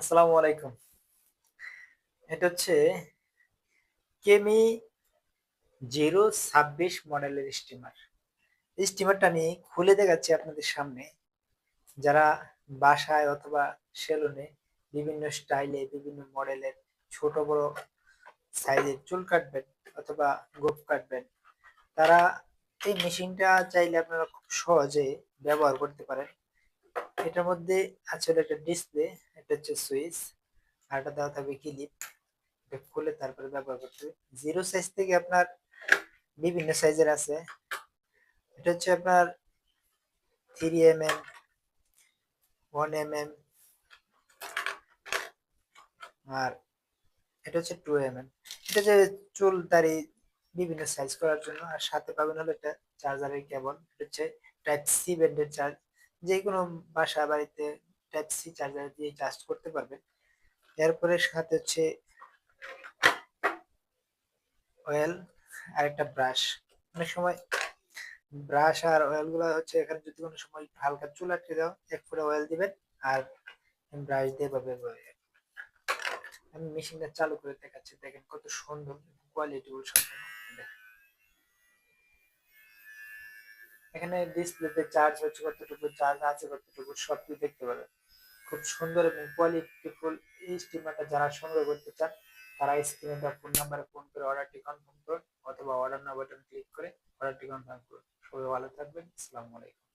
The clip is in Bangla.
আসসালামু আলাইকুম। এটা হচ্ছে কেমি 026 মডেলের স্টিমার। এই স্টিমারটা আমি খুলে দেখাচ্ছি আপনাদের সামনে। যারা বাসায় অথবা সেলুনে বিভিন্ন স্টাইলে বিভিন্ন মডেলের ছোট বড় সাইজের চুল কাটবেন অথবা গোঁফ কাটবেন, তারা এই মেশিনটা চাইলে আপনারা খুব সহজে ব্যবহার করতে পারেন। এটার মধ্যে আছে হলো একটা ডিসপ্লে, এটা হচ্ছে সুইচ, আর এটা দেওয়া থাকবে ক্লিপ। এটা খুলে তারপরে ব্যবহার করতে হবে। 0 সাইজ থেকে আপনার বিভিন্ন সাইজের আছে। এটা হচ্ছে আপনার 3 mm, 1 mm, আর এটা হচ্ছে 2 mm। এটা যে চুল দাড়ি বিভিন্ন সাইজ করার জন্য। আর সাথে পাবেন হলো একটা চার্জারের কেবল। এটা হচ্ছে টাইপ সি ব্যান্ডের চার্জ। যে কোনো বাসা বাড়িতে টাইপ সি চার্জার দিয়ে চার্জ করতে পারবেন। এরপরে সাথে হচ্ছে অয়েল আর একটা ব্রাশ। অনেক সময় ব্রাশ আর অয়েল গুলো হচ্ছে এখানে যদি কোনো সময় হালকা চুল আটকে দাও, এক ফোঁটা অয়েল দিবেন আর ব্রাশ দিয়ে বা ব্যবহার করবেন। আমি মেশিনটা চালু করে দেখাচ্ছি, দেখেন কত সুন্দর কোয়ালিটি সম্পন্ন। দেখেন, এখানে ডিসপ্লেতে চার্জ হচ্ছে কতটুকু, চার্জ আছে কতটুকু, সব কিছু দেখতে পাবেন। খুব সুন্দর এবং কোয়ালিটিফুল এই স্টিমারটা যারা সংগ্রহ করতে চান, তারা স্ক্রিনে দেওয়া ফোন নাম্বারে ফোন করে অর্ডারটি কনফার্ম করুন অথবা অর্ডার নাও বাটন ক্লিক করে অর্ডারটি কনফার্ম করুন। সবাই ভালো থাকবেন। আসসালামু আলাইকুম।